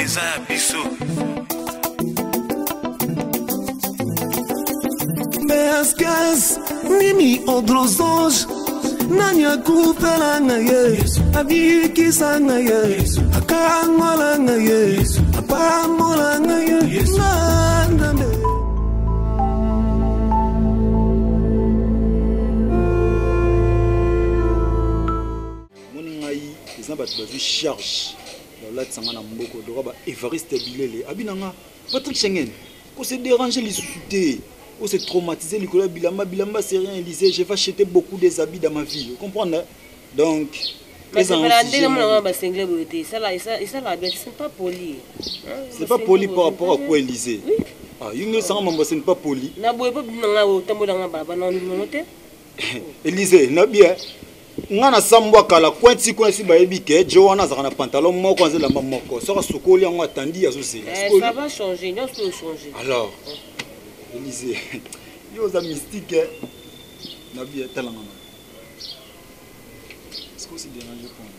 eza ya biso. Measkas mimi odrozoj nanya kupela ngaye abiki sanga ye akangola ngaye apamola ngaye nandame moni ngai eza bato bazwi charge balatisa na mboko doka ba Evariste Bilele abinanga Patrick Schengen ko se déranger lisusu te. On s'est traumatisé, Nicolas Bilamba, c'est rien, Élysée, j'ai acheté beaucoup des habits dans ma vie, vous comprenez? Donc, c'est pas poli. C'est pas poli par rapport à quoi, Élysée? Ah, c'est pas poli. Élysée, n'a bien. Ngana sambwa kala kwenti kwenti ba ebike Joanna za na pantalon moko nzela moko sora sokoli yango atandi associé. Ça va changer, non peut changer. Alors Élysée, yo za mystique na bien talanga. Est-ce que c'est dérangé pour moi?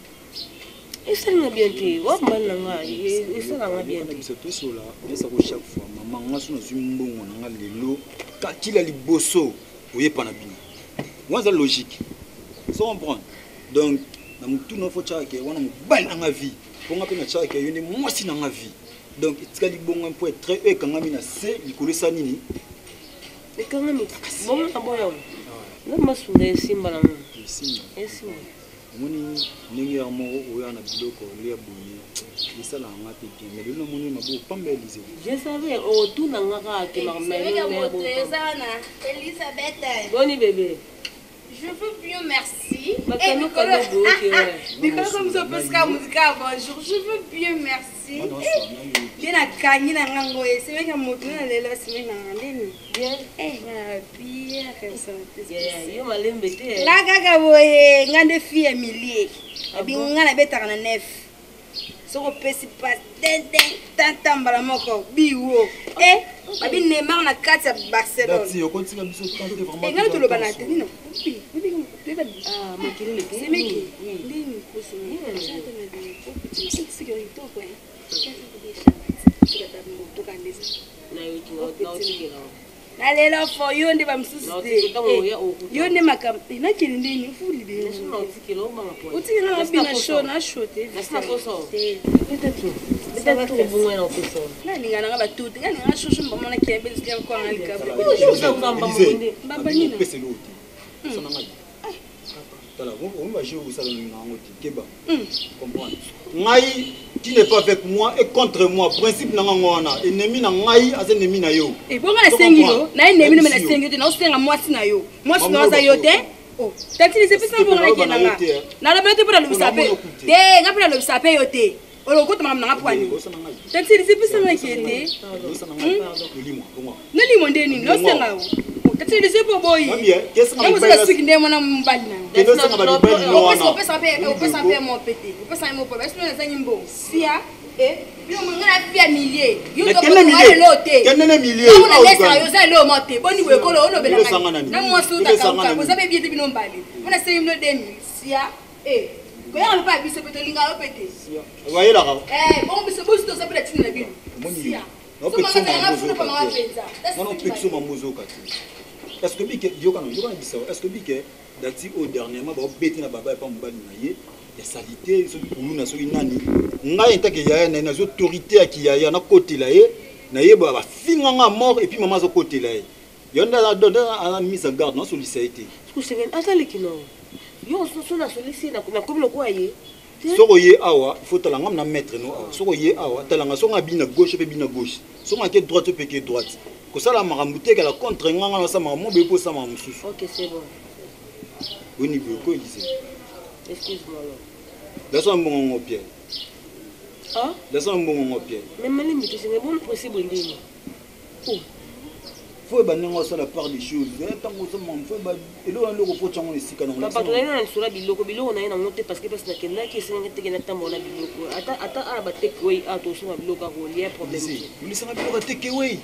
Et ça m'a bien dit, wa malanga, et ça m'a bien dit. C'est tout cela, mais ça chaque fois maman nga sona zimbongo na lelo ka kila liboso oye pana bino. Moi c'est logique. Sans comprendre. Donc, dans tout notre chak, on a une balle dans la vie. Pour moi, on a chak, il y a une moitié dans la vie. Donc, il y a bon un point très haut quand on a c'est il coule ça nini. Et quand même, bon, on a bon. Non, mais sur les symboles. Sim. Moni, n'ayez pas mort ou un abilo qu'on lui a bouillé. Et ça là, on a été bien. Mais le nom moni m'a beau pas m'éliser. Je savais, au tout n'a pas qui m'a remis. Elisabeth. Bonne bébé. Je veux bien, merci. Nicolas, comme ça peut se musica bonjour. Je veux bien, merci. Bien à Kanye na ngango e c'est meka moto na lelo c'est meka ngandeni. Bien. Bien comme ça. Yo malembe te. La gaga boye ngande fille Emilie. Abi ngana betaka na nef. Soko pesi pas tantambala moko biwo. Babi Neymar na kati ya Barcelone. Dati, on continue à nous tenter vraiment. Et ngana to loba na teni no. Ah, mais quel est le c'est meki. Ndini koso. Sécurité quoi. Na lelo for yo ndi ba msusu te. Yo ndi makam. Na kili ndini fuli de. Uti na bina show na show te. Na koso. Peut-être bon là koso. Na ninga na ba tuti. Ngani nga shushu mbona na kiembe zikya kwa ngalika. Baba ni pese l'autre. Ça n'a pas. On va jouer au salon de Keba. Comprendre. Ngai qui n'est pas avec moi et contre moi. Principe na ngwana. Ennemi na ngai as ennemi na yo. Et bon na sengi yo. Na ennemi na sengi yo. Na osenga mwasi na yo. Mwasi na za yo te. Oh. Tati c'est pas ça pour na kena nga. Na la bete pour le sape. Te nga pour le sape yo te. Olo ko tama na pwani. Tati c'est pas ça na kete. Na limo ndeni no senga yo. Tati c'est pas boy. Qu'est-ce qu'on va faire siki ndemo na mbali na. Que nous sommes dans le bel noir. On peut s'appeler mon pété. On peut s'appeler mon pété. Est-ce que nous avons un bon? Sia et puis on a fait milliers. Yo doit aller l'hôtel. Quel est milliers? On a laissé à yosa le monter. Bon niveau école on a belanga. Na moi sous ta kaka. Vous avez bien bino mbali. On a essayé le demi. Sia et quand on pas biso pété linga pété. Vous voyez là? Bon biso biso to s'appelle tine na bino. Sia. On peut pas est-ce que bike yokana bisa est-ce que bike dati au dernièrement ba beti na baba pa mbali na ye ya salité so kulu na so inani ngai ntake ya na autorité ya na côté la ye na ye ba finga nga mort et puis maman zo côté la ye yonda na mise en garde na sollicité ce que c'est atali kino yo so na sollicité na comme le quoi ye soko ye awa il faut talanga na mettre no awa soko ye awa talanga so nga bina gauche pe bina gauche so nga ke droite pe ke droite. Que ça la maramouté que la contre nganga ça m'a mon bébé ça m'a moussou. OK, c'est bon. Oui ni beaucoup Élysée. Excuse-moi là. Laisse-moi mon pied. Ah? Laisse-moi mon pied. Mais malimi c'est bon possible ndini. Oh. Faut ba nanga ça la part des choses. Tant que ça m'en faut ba et là on le repose chango ici quand on. Papa tu na sura biloko na ina monter parce que na kenda ki senga te kena tambo na biloko. Ata aba take away ato suma biloko ko lié problème. Ni senga biloko take away.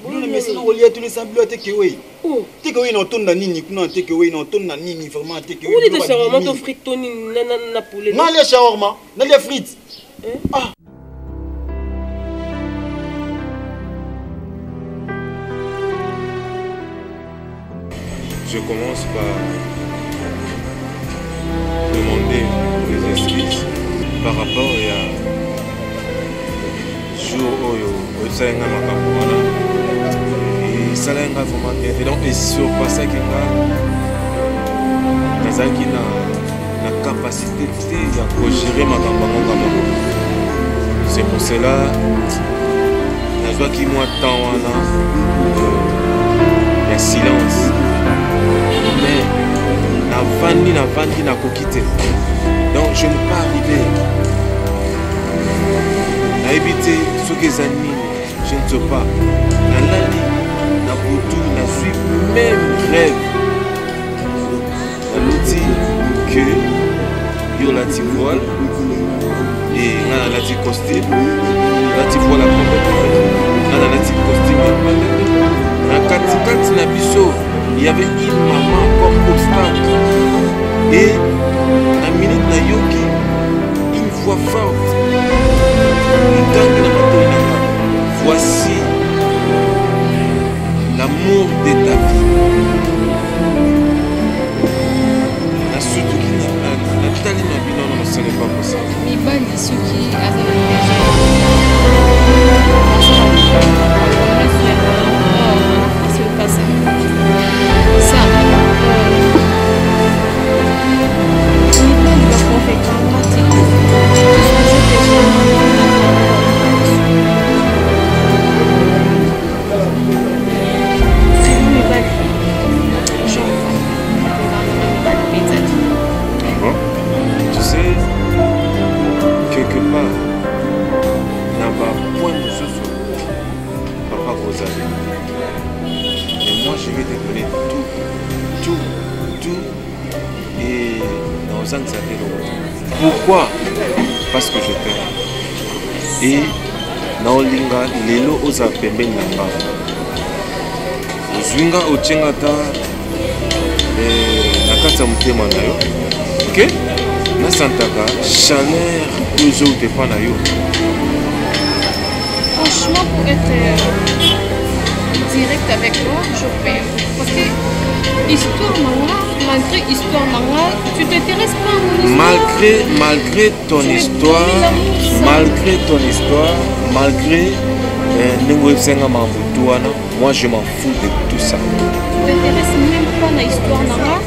Nous ne mettons pas au lieu tous les semblables takeaway. Takeaway non ton nani kuna takeaway non ton nani vraiment takeaway. Où est le shawarma to frites na poulet? Non les shawarma, non les frites. Ah. je commence par demander des excuses par rapport à jour où ça a et ça a vraiment bien fait. Donc, et sur ça qui a la capacité de gérer ma campagne. C'est pour cela je vois qu'il moi temps il y a silence. Mais la vanille n'a quitté. Donc je ne peux pas arriver à éviter ce que les amis, je ne sais pas. La lali, la boutou, la suite, même rêve. L'outil que il y a la petite voile et la petite costume, la petite voile à prendre, la petite costume. Dans 4 il y avait une maman comme obstacle et la minute na yoki une voix forte. Voici l'amour de ta vie. La suite qui la non, ce n'est pas possible. Mais bon, ceux qui tu sais, quelque part, n'a pas point de ce soir, papa Rosalie. Et moi, je vais te donner tout, et dans un certain nombre. Pourquoi? Parce que je t'aime. Et dans l'inga, lelo osa pembe nanga. Zwinga ochengata nakata mutema na yo. OK? Na santaka chaleur ozo utepa na yo. Franchement, pour être direct avec toi, je perds. Parce que histoire manga, malgré histoire manga, tu t'intéresses pas à mon histoire. Malgré ton histoire, malgré moi je m'en fous de tout ça. Tu t'intéresses même pas à l'histoire manga.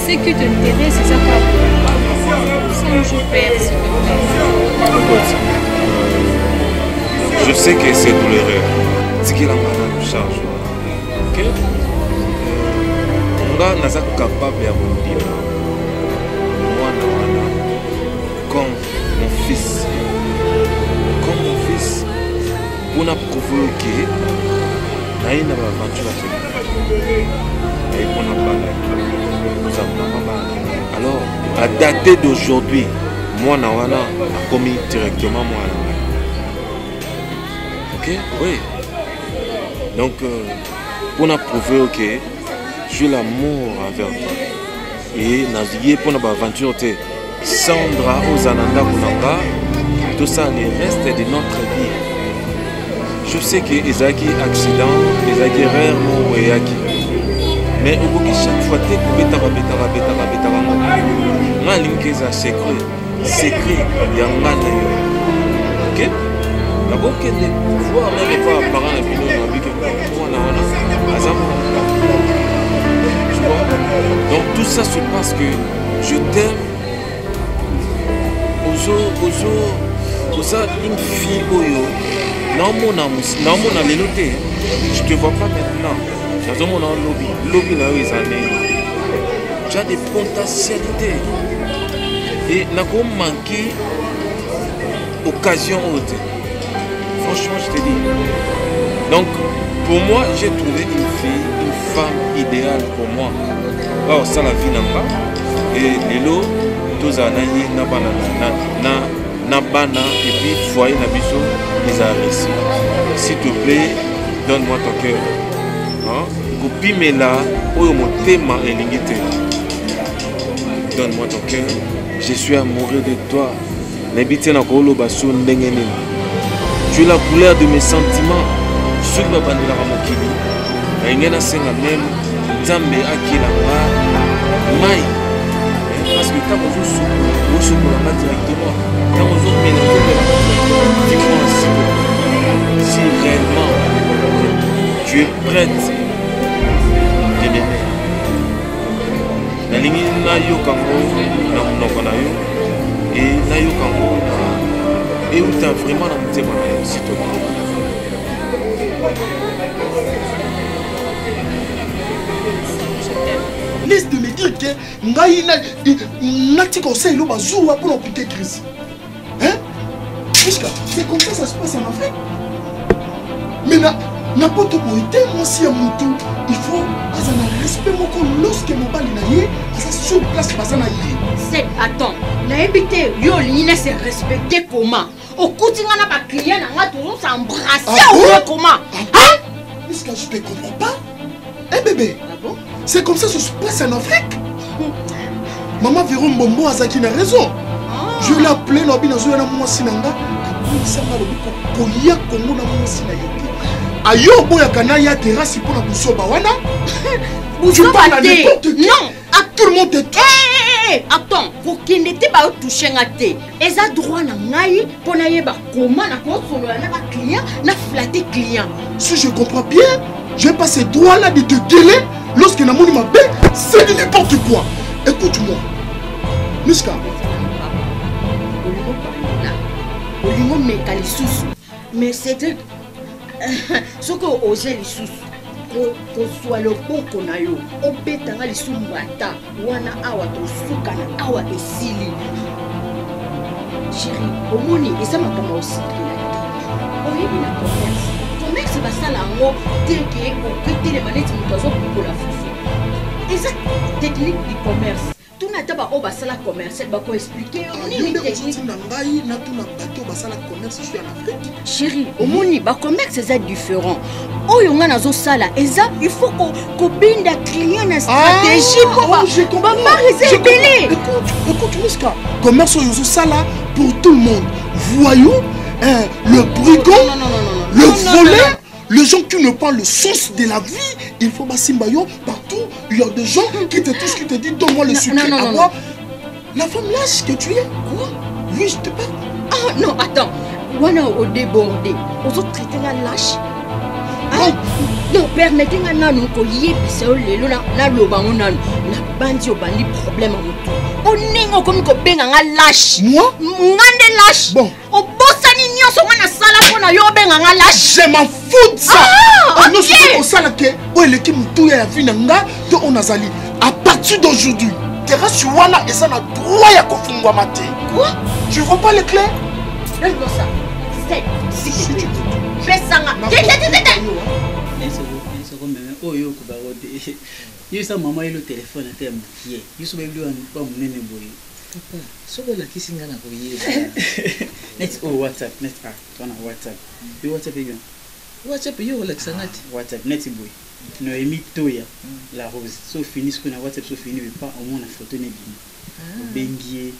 Ce qui t'intéresse, c'est ça que je perds, s'il te plaît. Je sais que c'est douloureux. C'est qu'il en a la charge. OK? On a capable de dire moi, comme mon fils, on a prouvé que il y a une aventure à faire. Et on a parlé. Alors, à dater d'aujourd'hui, moi, je suis commis directement moi. OK? Oui. Donc, on a prouvé que j'ai l'amour envers toi. Et naviguer pour notre aventure, Sandra Ozananda Kunanga, tout ça, le reste de notre vie. Je sais que les accidents, les erreurs, mais au bout de chaque fois, tu es secret, il y a un OK? La boque de voir même pas parents et puis tu vois? Donc tout ça se passe que je t'aime. Une fille non mon je te vois pas maintenant. Dans mon lobby là où ils en est. Tu as des potentialités et n'a pas manqué occasion haute. Franchement, je te dis. Donc, pour moi, j'ai trouvé une fille, une femme idéale pour moi. Alors, ça la vie n'a pas. Et les lots, tous les années, Nabana et puis foyer Nabiso, ils ont réussi. S'il te plaît, donne-moi ton cœur. Copie mais là, où mon thème est limité. Donne-moi ton cœur. Je suis amoureux de toi. Tu es la couleur de mes sentiments. Ce qui m'a bandé la ramokili. Même Nzambe akilanga mai parce que quand vous soukola directement quand vous mélangez si réellement tu es prête de l'aimer nalingi nayoka ngo na monoko na yo et nayoka ngo euta vraiment na motema na yo s'il te plaît. Laisse de me dire que Nati conseille le bazou pour appliquer crise. Hein? C'est comme ça se passe en Afrique. Mais n'importe quoi, moi si à mon tour, il faut un respect lorsque mon bal est sur place. C'est attends, n'habitez yo l'ina se respecter comment? Au quotidien n'a pas client n'a toujours s'embrasser ou comment? Hein? Est-ce que je te comprends pas? Eh bébé. C'est comme ça que ça se passe en Afrique. Maman Véron Bombo Azaki a raison. Je l'ai appelé Nobi Nazoya Mouassinanga. Ayo boya kanaya terrasse pour la Boussoba wana. Tu parles à n'importe qui. Non, à tout le monde te touche. Attends, pour qu'il n'était pas touché à thé. Et ça droit na ngai pour naïe ba comment na quoi solo na ba client na flatter client. Si je comprends bien, j'ai pas ce droit là de te gueuler lorsque na moni ma belle, c'est de n'importe quoi. Écoute-moi. Miska. Olingo meka les sous. Mais c'est ce que oser les sous. Ko soit le bon qu'on a eu. On betanga les sous mbata. Wana awa to sukana awa esili. Chérie, omoni et ça m'a comme aussi. Oyebi na commerce. Commerce va ça là ngo tel que au côté les manettes mutazo pour la fufu. Et ça technique du commerce. Tout n'a pas au basala commerce, elle va quoi expliquer ni technique. Chérie, au moni ba commerce c'est différent. Oh yonga nazo sala, eza il faut qu'on binda client na stratégie pour ba c'est écoute Miska, commerce yozo sala pour tout le monde. Voyou, le brigand, le voleur. Les gens qui ne parlent le sens de la vie, il faut Bassimbayo partout. Il y a des gens qui te touchent, qui te disent donne-moi le sucre à boire. La femme lâche que tu es. Quoi? Oui, je te parle. Ah non, attends. On a au débordé. On se traite la lâche. Non, permettez-moi de nous coller, puis c'est là le banc, on a bandi au bandi problème à tout. On est comme qu'on ben en lâche. Moi? On est lâche. Bon. On bosse à l'ignon, on a sala pour na yo ben en lâche. Je m'en fous de ça. Ah, non, c'est pour ça que oh le qui me touille à vinanga, de on a zali. À partir d'aujourd'hui, terrasse wana et ça n'a droit à kofungwa maté. Quoi? Tu vois pas les clés? Laisse-moi ça. C'est si tu fais ça. Oh yo kubarote. Yo sa maman ile téléphone à terme qui yo so bebli wan pas munene boy. Papa, so ko la kisinga na ko yeba. Net WhatsApp, net tona WhatsApp. Yo WhatsApp yo. WhatsApp yo la kisangati. WhatsApp net boy. No emi toya la rose. So fini ce qu'on a WhatsApp so fini mais pas au moins la photo ne bien. Bengie.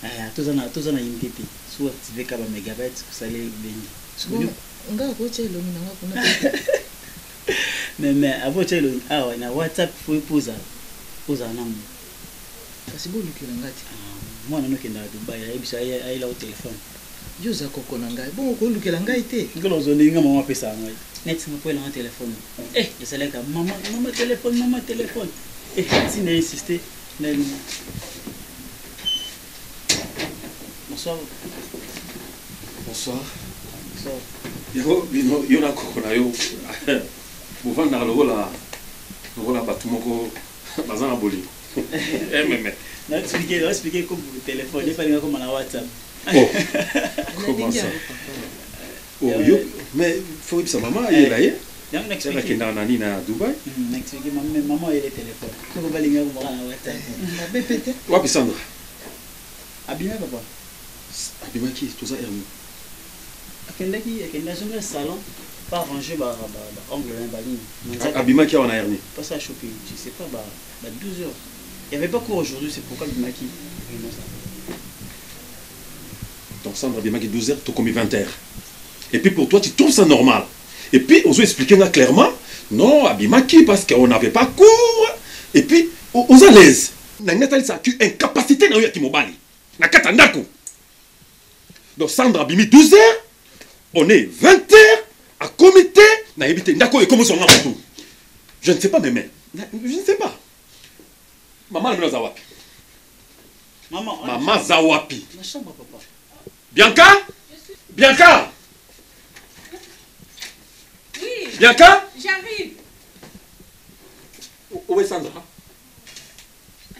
Ah, tozana intete. So activer ka ba megabytes ko sale bengie. So nga ko tshelo mina nga kuna. Mais avant tshelo na WhatsApp faut poser na mo. Kasi bo lukela ngati. Moi na nokenda Dubai ayebisa ayela au téléphone. Yo za koko na ngai. Bon ko lukela ngai te. Ngolo zolinga mama pesa ngai. Net mo poela na téléphone. Esaleka maman téléphone. Si n'a insisté Bonsoir. Bonsoir. Yo na koko na yo. Pour vendre le rôle à Batumoko, Bazan Boli. Non, expliquer comme le téléphone, il n'y a pas comme la WhatsApp. Oh, comment ça? Oh, yo, mais il faut que sa maman aille là. Il y a un expliqué. Il y a un nani à Dubaï. Expliquer maman et le téléphone. Comment va l'inga comme la WhatsApp? La BPT. Où est Sandra? Abima papa. Abima qui? Tout ça Hermine. Akenda sur le salon. Pas ranger ongle dans la ligne. Abima qui a en hernie. Pas ça choper, je sais pas 12 heures. Il n'y avait pas cours aujourd'hui, c'est pourquoi Abima qui. Donc Sandra Abima qui 12 heures, tu as commis 20 heures. Et puis pour toi, tu trouves ça normal. Et puis on se expliquer là clairement, non, Abima qui parce qu'on n'avait pas cours Et puis, aux à l'aise. Nathalie, ça a une incapacité dans le mobali. Na katandako. Donc, Sandra a mis 12 heures. On est 20 heures. À comité. Na évité. Ndako et comment son nom. Je ne sais pas, mais. Je ne sais pas. Maman, elle me l'a wapi. Maman Zawapi. Ma chambre, papa. Bianca? Bianca? Oui. Bianca? J'arrive. Où est Sandra?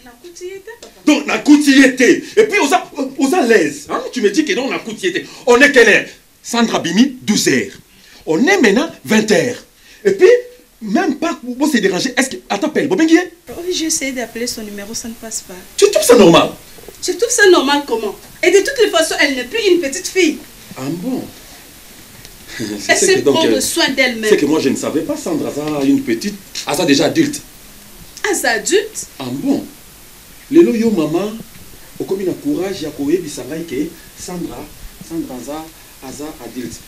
La coutillette, papa. Donc, la coutillette. Et puis, aux à l'aise. Hein? Tu me dis que non, la coutillette. On est quelle heure? Sandra Bimi, 12 heures. On est maintenant 20 heures. Et puis, même pas pour se déranger. Est-ce que. Attends, appelle. Oui, j'ai essayé d'appeler son numéro, ça ne passe pas. Tu trouves ça normal? Je trouve ça normal comment? Et de toutes les façons, elle n'est plus une petite fille. Ah bon? Elle sait prendre soin d'elle-même. C'est que moi, je ne savais pas, Sandra, ça une petite. Ah, ça déjà adulte. Ah, c'est adulte? Ah bon? Lelo yo maman, au comme il a courage, il y a courage, il s'en que Sandra Aza adulte.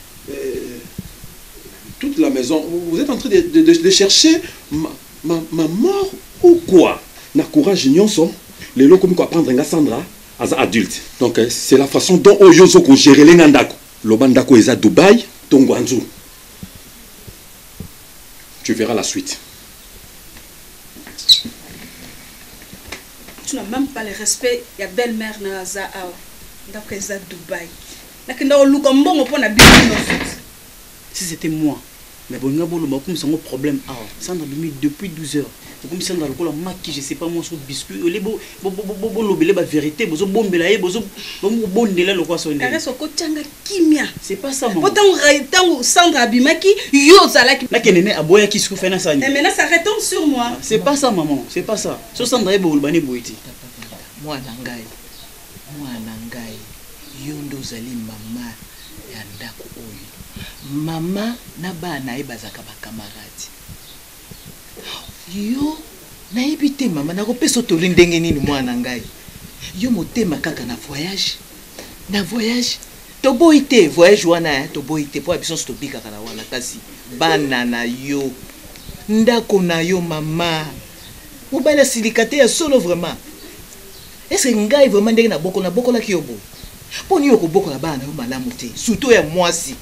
Toute la maison, vous êtes en train de chercher ma mort ou quoi? Na courage, n'y sont. Lelo comme quoi prendre un Sandra Aza adulte. Donc c'est la façon dont Oyozo ko gérer les Nandako. Lobandako est à Dubaï, Tongwanzu. Tu verras la suite. Tu n'as même pas le respect. Il y a belle-mère Naza d'après ça Dubaï. Si c'était moi, mais bon, comme c'est un problème. Sandra Bimi depuis 12 heures. Comme Sandra le maquille, je sais pas moi sur biscuit. Les bon la vérité, bon bombelaye, bon bondela le quoi sonner. C'est pas ça maman. Pourtant Sandra Bimaki yo zalaki. Na kenene aboya qui se fait na ça. Et maintenant ça retombe sur moi. C'est pas ça maman, c'est pas ça. So Sandra ebo ulbani boiti. Moi nangai. Yondo zali mama ya ndako oyo. Mama na bana ebazaka ba camarade. Yo na ebite mama na kopesa toli ndenge nini mwana ngai. Yo motema kaka na voyage. Na voyage to boite voyage wana to boite po abiso to bika kana wana kasi bana na yo. Ndako na yo mama. Mobala silikate ya solo vraiment. Est-ce que ngai vraiment ndenge na boko la kiyobo? Poni yo ko boko la bana yo malamu te. Surtout ya mwasi.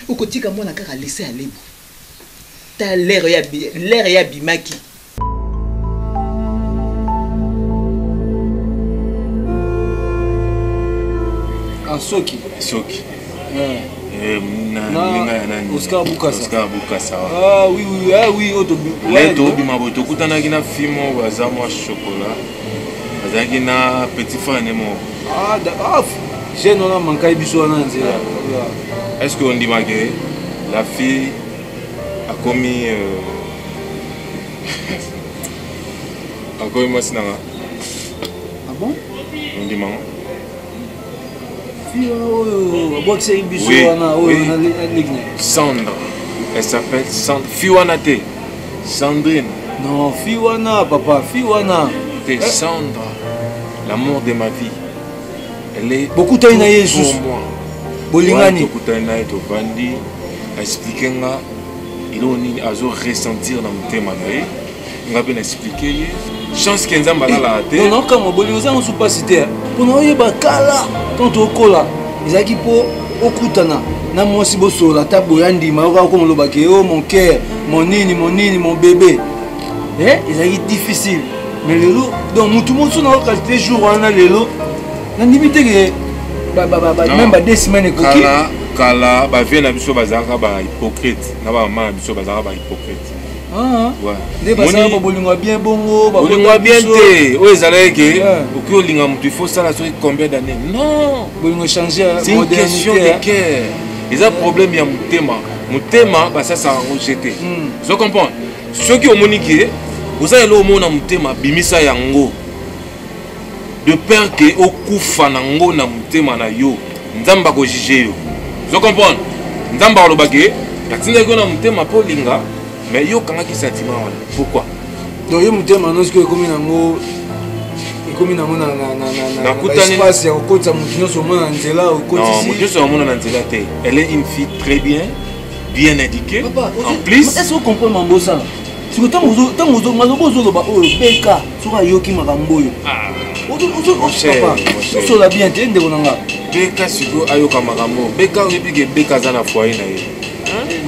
Ukotika mwana kaka laisser aller. Ta l'air ya bimaki. Soki. Oscar Bukasa. Ah oui, Leto bimabo tokutanaki na fimo baza mwa chocolat. Bazaki na petit frère nemo. J'ai non manqué biso na nzela. Est-ce qu'on dit que la fille a commis moi c'est ah bon? On dit maman. Sandra. Elle s'appelle Sandra. Fiwanate. Sandrine. Non, Fiwana, papa, Fiwana. C'est Sandra. L'amour de ma vie. Elle est beaucoup de temps pour moi. Bolingani. Beaucoup de temps to bandi. Expliquer nga. Il a ressentir dans mon thème. On va bien expliquer. Chance qu'il y a un peu. Non, quand on bolingani, on ne pas citer. Pour nous, il y a un kala. Quand on cola, ils ont dit pour okutana. Na moi si bosso la table yandi maoka comme le baké oh mon cœur mon nini mon bébé ils ont dit difficile mais le lot donc tout le monde sont dans qualité jour on a le lot na limité que même ba 2 semaines coquille kala ba vient na biso bazaka ba hypocrite na ba maman biso bazaka ba hypocrite ouais des bazaka ba bolingo bien bongo ba bolingo bien té o ezala ke oki olinga mutu il faut ça la sur combien d'années non bolingo changer c'est une question de cœur. Les problèmes il y a mutema bah ça en jeté. Je comprends. Ceux qui ont moniqué, vous avez le mot na mutema bimisa yango. De peur que okufa nango na mutema na yo, nzamba ko juger yo. Je comprends. Nzamba lo bagé, katinga ko na mutema po linga, mais yo kanga ki sentiment wana. Pourquoi? Donc yo mutema non ce que comme nango comme na espace ya okotsa mutu nyonso mona nzela okotisi non mutu nyonso mona nzela te. Elle est une fille très bien éduquée. Papa, en plus est-ce que vous comprenez mambo ça siko tango mazobozoloba oyo beka soki ayoki makambo oyo osola bien te ndeko na nga beka siko ayoka makambo beka oyebi ke beka aza na foyer na ye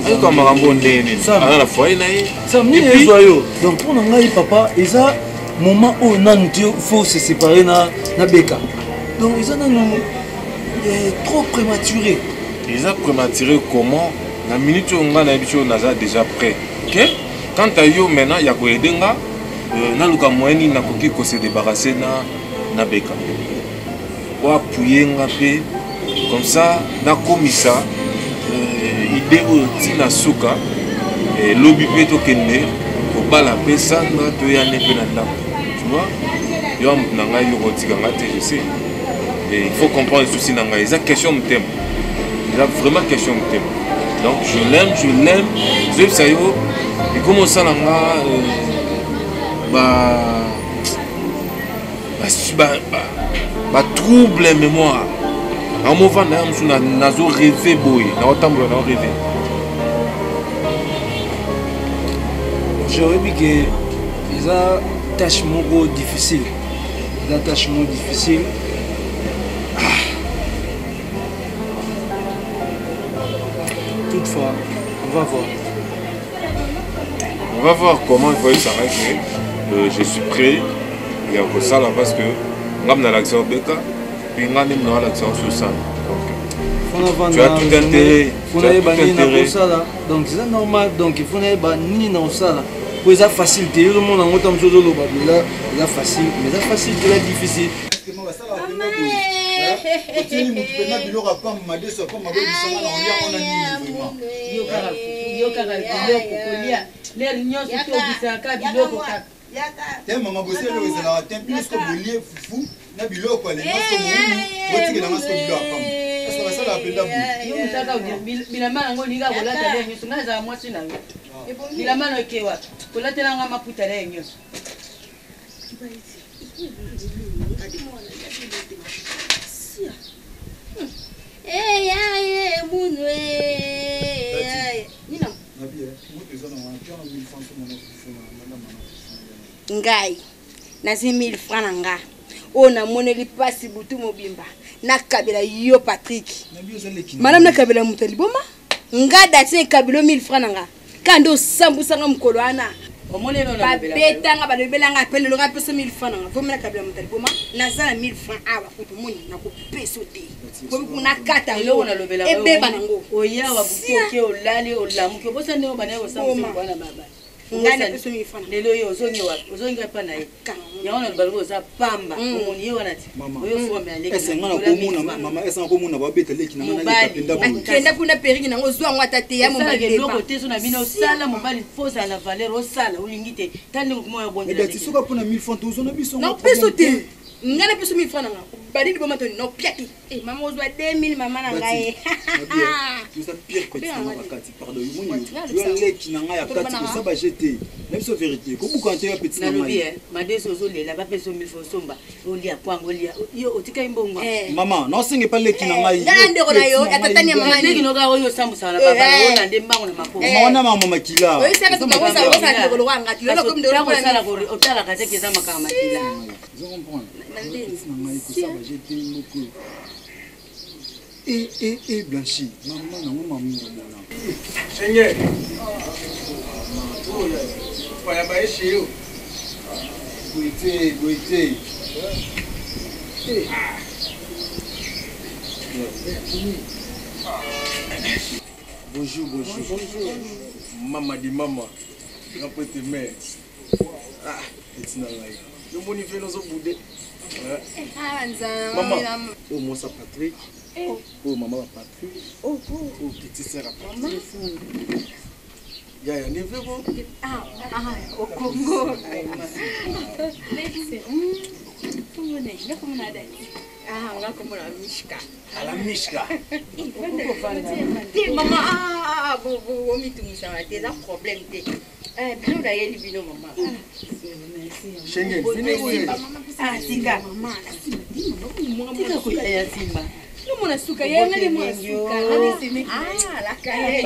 ayoka makambo ndenge aza na foyer na ye samini ezwa yo donc mpo na ngai papa eza moment oyo nanu te faut se séparer na beka donc eza nanu trop prématuré eza prématuré comment na minute oyo ngai nayebi oyo naza déjà prêt ok quant à yo maintenant ya koyede nga naluka moyen nini nakoki kose débarrasser na beka oapuye nga mpe comme ça nakomisa idée oyo ntina suka lobi mpe tokende kobala mpe sanga toyane mpe na ndako tu vois yo amutu na ngai yo kotika nga te je sais et il faut comprendre souci na ngai eza question motema eza vraiment question motema donc je l'aime zoyebisa yo ekomi osala nga trouble mémoire amovanda ya mosu nazo rêve boye naotambola nao rêve j'aurais que eza tâche moko difficile toutefois on va voir comment il faut s'arrêter. Je suis prêt il y a que ça là parce que ngam na l'action beka puis ngam na l'action sur ça donc tu as tout intérêt donc c'est normal donc il faut na nini na osala pour ça facilité le monde en autant de l'eau là facile mais ça facile c'est la difficile maman bossé le ezala te plus que bolier fufu na biloko ale parce que momu otiki na masko bilo apam parce que basala apenda bu yo mutaka bilamba nango linga kolata le nyoso na za mwasi na yo bilamba no kewa kolata nga maputa le nyoso munwe nina ngai nazi 1000 francs na nga oyo namoneli pasi butu mobimba nakabela yo Patrick madame nakabela moto liboma nga dati ekabelo 1000 francs na nga kandi osambusanga mokolo wana babetanga balobelanga apele loka pesa 1000 francs na nga vomela kabela moto liboma naza na 1000 francs awa kutu moni nakopesa te kuna kata yo ebeba nango oyawa butoke olali olamuki obosa neo bana yo sambusa bana baba ngana peso mi fana lelo yo ozongi pa na ye yaona balbo za pamba omoni yo wana ti oyo fo me aleki esa ngana ko muna mama esa ko muna ba beta leki na ngana kapenda bu kenda kuna periki nango zwa ngwa tate ya mama de loko te so na bino sala mobali fosa la valeur o sala ulingite tande ko moyo bonde la tisuka pona 1000 francs to zo na biso na peso te ngana peso 1000 francs nga badini boma to no piati mama ozwa 2000 mama na ngai tu sa pire que tu na bakati pardon yo leki na ngai ya kati ko sa ba jeter même so vérité ko buka te ya petit na ngai madeso zo lela ba peso 1000 francs somba olia kwango olia yo otika imbongo mama no singe pa leki na ngai ngande ko na yo atatani mama ndeki no ga yo sambusa na baba ona nde mbango na mako mama na mama makila oyi saka to bakosa ko lo wanga ti lo ko mdo ko sala ko otala ka teke za makama makila je comprends et blanchi maman na maman mona Seigneur para baixo eu goite bonjour maman di maman rapete mère it's not like le boni fait nos boude maman oh mon Patrick oh maman Patrick oh petite sœur Patrick ya ne veut bon au Congo ngakomona mishka ala mishka mama bo mitumisa te da problème te bino da yeli bino mama Schengen bino sika mama tika ko ya simba no mona suka yenga ni mona suka la kale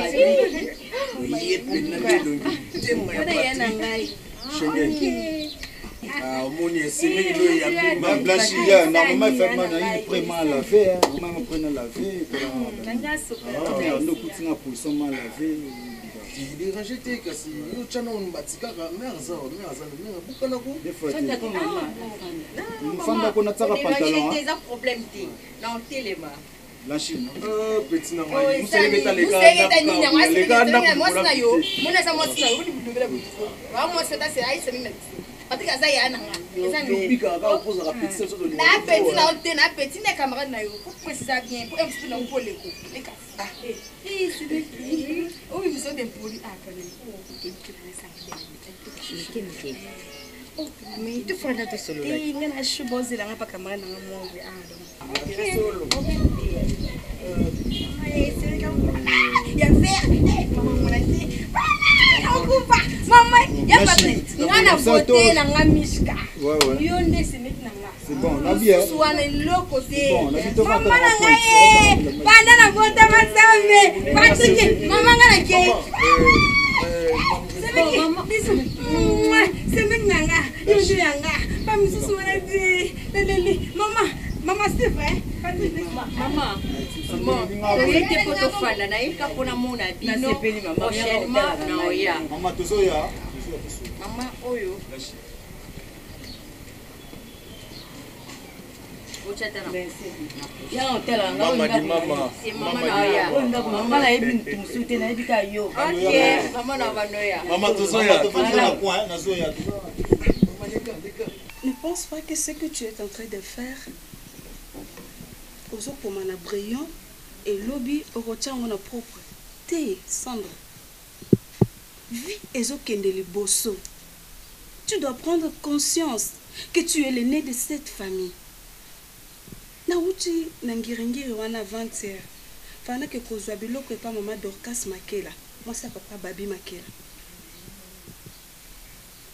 La Chine. Petit non. Mais tu feras de solo. Il y a un chou il a pas camarade dans le monde. Il y a vert. Maman, il y a pas de. On a voté dans la Mishka. C'est bon, on a bien. Maman, maman, c'est vrai. Maman, ne pense pas que ce que tu es en train de faire aux pour mon brillant et lobby au retient mon propre thé Sandra vie et les bosso. Tu dois prendre conscience que tu es l'aîné de cette famille. Nauti nangirengiri wana 20h. Fana que kozwa biloko et pas maman Dorcas Makela. Moi c'est papa Babi Makela.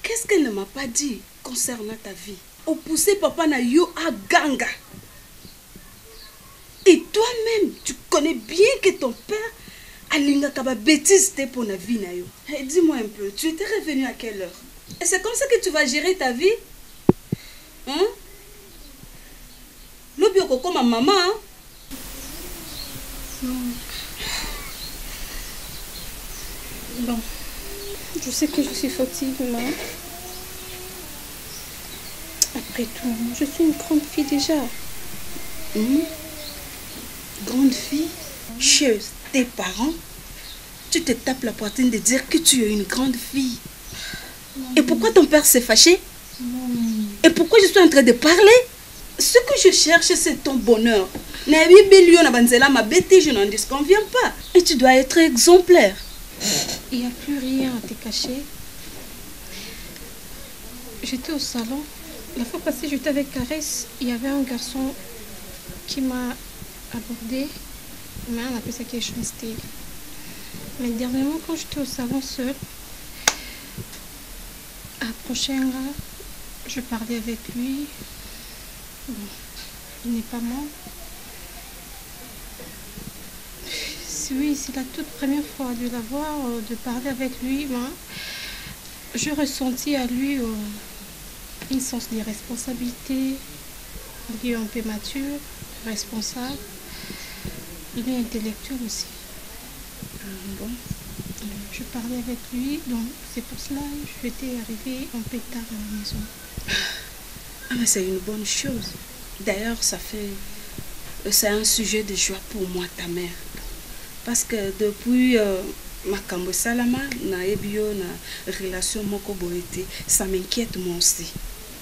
Qu'est-ce qu'elle ne m'a pas dit concernant ta vie? Au poussé papa na yo à ganga. Et toi-même, tu connais bien que ton père a l'ingakaba bêtise pour la vie na yo. Hey, dis-moi un peu, tu étais revenu à quelle heure? Et c'est comme ça que tu vas gérer ta vie? Hein? L'obio comme ma maman, hein? Bon, je sais que je suis fatiguée, mais après tout, je suis une grande fille déjà. Grande fille, chez tes parents, tu te tapes la poitrine de dire que tu es une grande fille. Et pourquoi ton père s'est fâché? Et pourquoi je suis en train de parler? Ce que je cherche, c'est ton bonheur. Je n'en disconviens pas. Et tu dois être exemplaire. Il n'y a plus rien à te cacher. J'étais au salon. La fois passée, j'étais avec Caresse. Il y avait un garçon qui m'a abordé. Mais on appelle ça quelque chose de style. Mais dernièrement, quand j'étais au salon seule, approché un gars, je parlais avec lui. Bon, il n'est pas mort. Oui, c'est la toute première fois de l'avoir, de parler avec lui. Moi, je ressentis à lui une sens de responsabilité. Il est un peu mature, responsable. Il est intellectuel aussi. Bon. Je parlais avec lui, donc c'est pour cela que j'étais arrivée un peu tard à la maison. Ah, mais c'est une bonne chose. D'ailleurs, c'est un sujet de joie pour moi, ta mère. Parce que depuis Makambo Salama, na relation moko boité, ça m'inquiète moi aussi.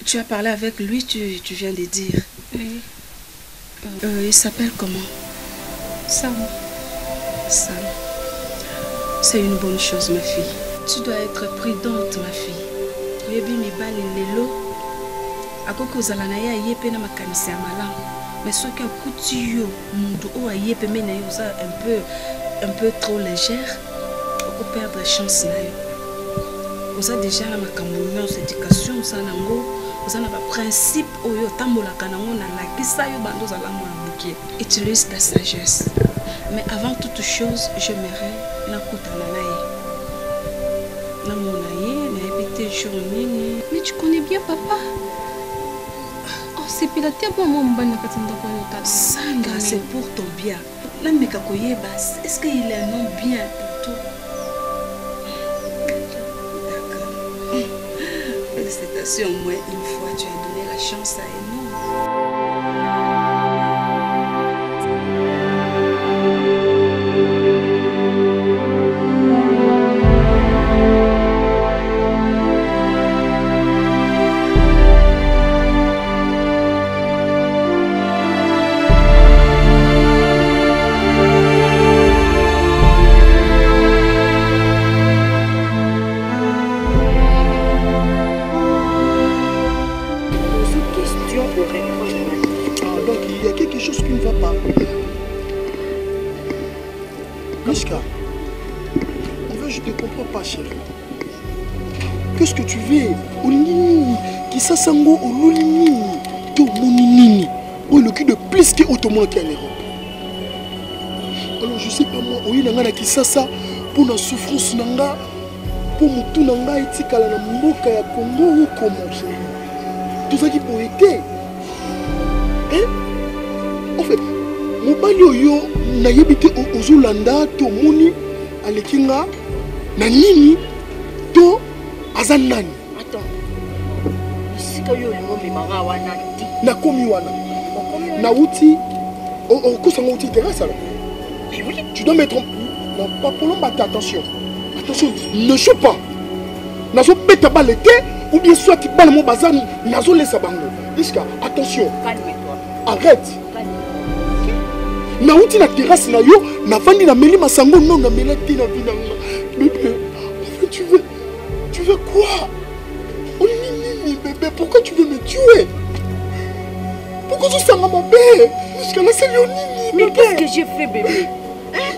Tu as parlé avec lui, tu viens de dire. Oui. Il s'appelle comment? Sam. Sam. C'est une bonne chose, ma fille. Tu dois être prudente, ma fille. Yebi mi bali lelo. Akoko zalanaya yepe na makanisi amalam. Mais ce qui a coûté mundo o yepe mena yo ça un peu trop légère. On peut perdre chance na yo. Vous avez déjà la makambo éducation ça nango. Vous avez un principe oyo tambola kanango na la kisa yo bando za la mouke. Utilise ta sagesse. Mais avant toute chose, j'aimerais na kutana na ye. Nini. Mais tu connais bien papa. Oh, c'est pilaté pour moi, Sanga, c'est pour ton bien. Là, mais est-ce qu'il est un nom bien pour toi? D'accord. Félicitations, moi, une fois, tu as donné la chance à un homme. Qu'est-ce que tu veux? Olingi qui s'assango olulini to moninini. Ou le cul de plus que automobile qui a l'Europe. Alors je sais pas moi, oui nanga qui ça pour la souffrance nanga pour mutu nanga itikala na mboka ya Congo ou comment c'est. Tout ça qui peut aider. Hein? En fait, mobali oyo na yebite ozolanda to moni alekinga na nini to azanani. Attends. Si que yo le me mara wana ti. Na komi wana. Na uti o kusanga uti terrasse alors. Mais oui, tu dois mettre non pas pour l'homme attention. Attention, ne joue pas. Nazo beta balete ou bien soit tu balle mon bazar nazo laisse bango. Iska, attention. Calme-toi. Arrête. Na uti na terrasse na yo, na vandi na meli masango non na melati na binanga. Bébé, tu veux quoi? Oh nini bébé, pourquoi tu veux me tuer? Pourquoi tu sens ma bébé? Jusqu'à là c'est nini. Mais qu'est-ce que j'ai fait bébé?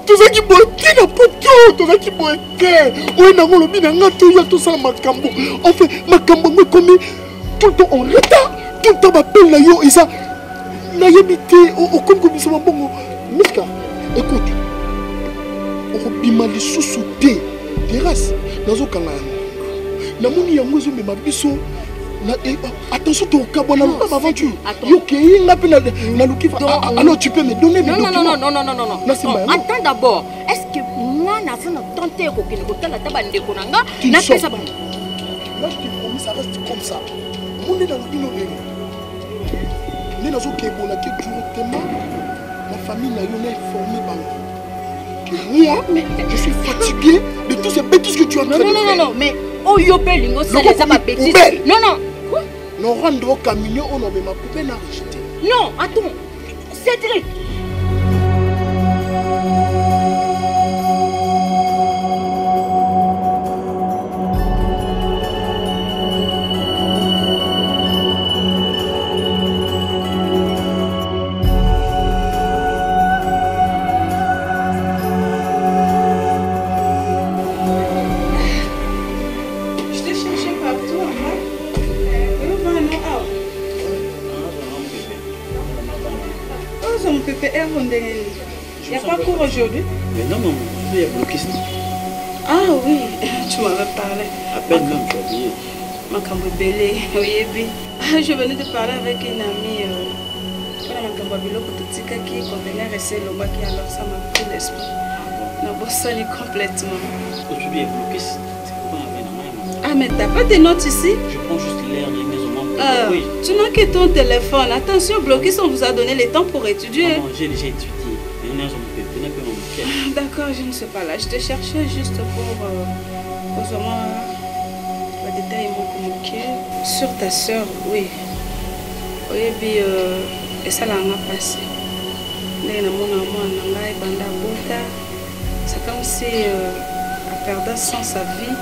Tout ça qui boite na poto, tout ça qui boite. Oui na ngolo bina ngato ya tout ça makambo. En fait, makambo me comme tout le temps en retard, tout le temps m'appelle na yo et ça na yebité au comme ça bongo. Miska, écoute. On bima les sous-soutés. Terrasse, nazo kanga. Na moni yango zo me mabiso. Attention to kabona pas aventure. Yo kei nga pe na lukifa. Alors tu peux me donner mes documents. Non. Attends d'abord. Est-ce que moi na fa na tenter ko kene ko tala tabande ko nanga na pesa ba. Là je te promets ça reste comme ça. Mon est dans le bino de. Ne nazo kebo na ke directement ma famille na yo na formé bango. Moi, je suis fatigué de tous ces bêtises que tu as en train de faire. Non, mais oh yo belingo c'est les ma bêtises. Non. Quoi? Non, rendre camion on a même ma poubelle à rejeter. Non, attends. Cédric. Il n'y a pas cours aujourd'hui? Mais non, maman, il y a bloqué ça. Ah oui, tu m'avais parlé. À peine même, tu as oublié. Makambo Belé, oui. Je venais de parler avec une amie. Makambo Biloko Totika qui contenait rester le bas qui alors ça m'a pris l'esprit. On a bossé complètement. Aujourd'hui, il y a bloqué ça. C'est pourquoi on avait une main. Ah, mais t'as pas tes notes ici? Je prends juste l'air de mes mains. Oui. Tu n'as que ton téléphone. Attention, bloqué, on vous a donné le temps pour étudier. Non, j'ai déjà étudié. D'accord, je ne sais pas là. Je te cherchais juste pour vraiment le détail communiqué sur ta soeur, oui. Oui, puis et ça l'a passé. C'est comme si elle perdait sans sa vie,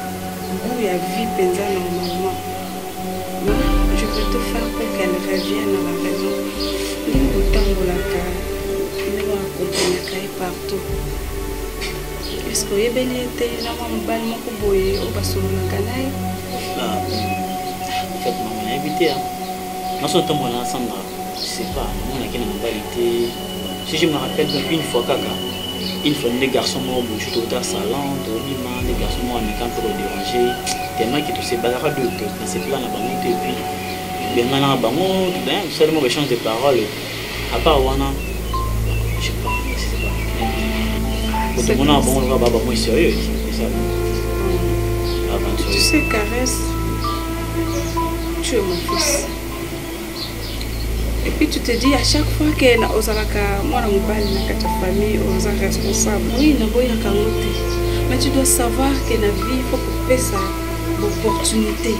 où il y a vie pendant normalement. Mais je peux tout faire pour qu'elle revienne à la raison. Partout. Est-ce que vous avez été là, mon bal, mon couboy, au bas sur le canal? En fait, maman, on a évité. Dans ce temps, on a ensemble, je ne sais pas, on a quelle modalité. Si je me rappelle une fois, Kaka, une fois des garçons morts bouger tout à salon, des garçons morts mais quand pour déranger, tellement que tu sais pas de dans ces plans là et puis bien maintenant bango, seulement échange de paroles. À part wana, je sais pas. Tout le monde a bon va pas moins sérieux, c'est ça. Tu sais, Caresse, tu es mon fils. Et puis tu te dis à chaque fois que moi ta famille est responsable. Oui, mais tu dois savoir que la vie, il faut couper ça d'opportunité.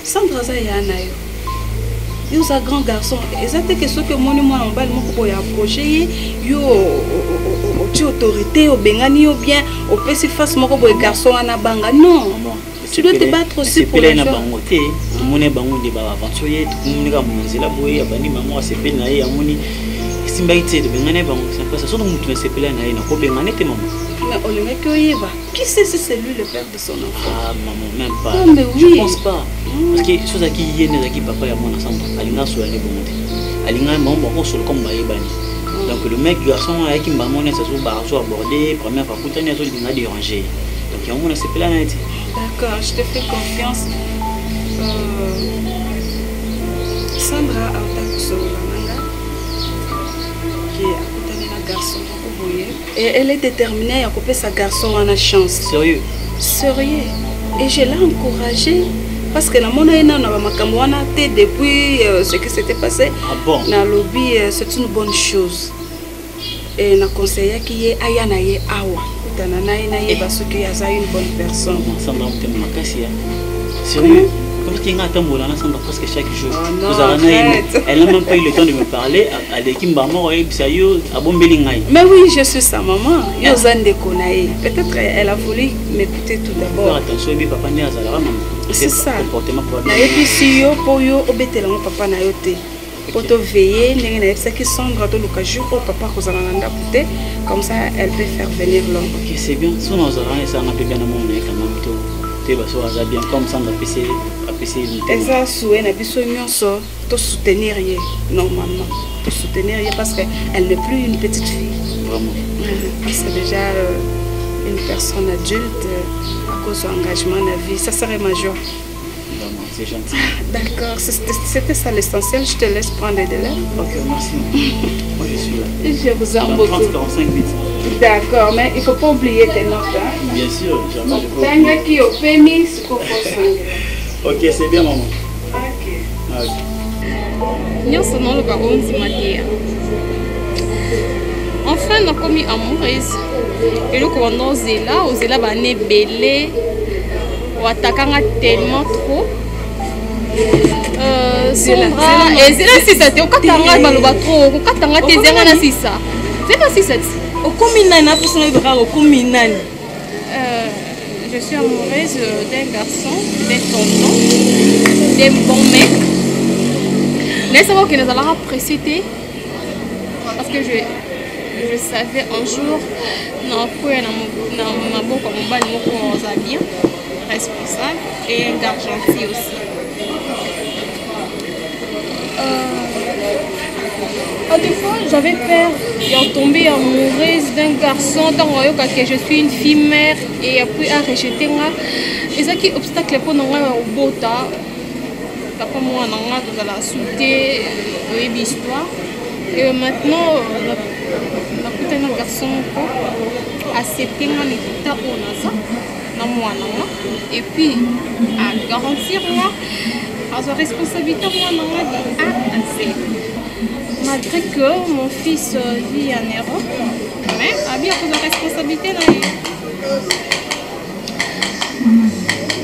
Sandra Zayanayo. Il y a un grand garçon. Exactement que ce que moi je approché, il y a autorité, au bengani ou bien au PC face mon garçon à banga. Non. Tu dois te battre aussi pour les gens. Mon bango de aventurier, tout le monde a mangé la boue, abani maman c'est bien naïe, amoni. Simbaïté de bengane bango, c'est pas ça. Son nom tu es sepelé naïe, n'a pas bengane tes maman. Mais on le met que Yeva. Qui sait si c'est lui le père de son enfant? Ah maman, même pas. Non mais oui. Je pense pas. Parce que chose qui y est né qui papa et mon ensemble, alinga sur les bonté. Alinga maman bon sur comme baïbani. Donc le mec garçon avec qui maman est sur barreau abordé, première fois pour tenir sur il m'a dérangé. Donc il y a mon sepelé naïe. D'accord, je te fais confiance. Sandra Autakusolamanga, qui est un garçon, et elle est déterminée à couper sa garçon en a chance. Sérieux? Sérieux. Et je l'ai encouragée parce que la monnaie n'a pas depuis ce qui s'était passé. Ah bon? Dans le lobby, c'est une bonne chose. Et na conseillé qui est ayanaye awa. Tananaye parce qu'il y a une bonne personne. Sandra sérieux? Comme ce qui est là, Sandra presque chaque jour. Elle n'a même pas eu le temps de me parler. Mais oui, je suis sa maman. Peut-être elle a voulu m'écouter tout d'abord. Attention, papa n'est pas là. C'est ça. Et si yo pour yo obéter mon papa na yo te. Pour te veiller, c'est qui Sandra de l'occasion au papa comme ça elle peut faire venir l'homme. Ok, c'est bien. Si on a ça, on a bien à mon nez quand même tout. Bien comme ça on PC exact souhait na biso nyonso to soutenir normalement to soutenir parce que elle n'est plus une petite fille vraiment c'est déjà une personne adulte à cause de l'engagement de la vie ça serait majeur vraiment c'est gentil d'accord c'était ça l'essentiel je te laisse prendre des délais. Ok merci moi je suis là je vous en beaucoup 30-45 minutes. D'accord, mais il ne faut pas oublier tes notes. Hein? Bien sûr, jamais. Ok, c'est bien, maman. Ok. Nyonso na le baron Zimadia. Enfin, on a commis amoureuse. Et le commandant Zela bané belé. Ou attaquant tellement trop. Sandra, et Zela si ça te okatanga baloba trop, okatanga te zenga na si ça. C'est pas si ça. Je suis amoureuse d'un garçon, d'un tonton, d'un bon mec. Mais ça va que nous allons préciter parce que je savais un jour bien responsable et un gars gentil aussi. Des fois, j'avais peur de tomber amoureuse d'un garçon tant que je suis une fille mère et puis à rejeter moi. Et ça qui est obstacle pour nous au bota. Papa moi nanga tout la sauter histoire. Et maintenant on a peut-être un garçon accepter l'état on a ça dans moi et puis à garantir moi à sa responsabilité moi nanga de A à Z. Malgré que mon fils vit en Europe, mais a bien de responsabilité.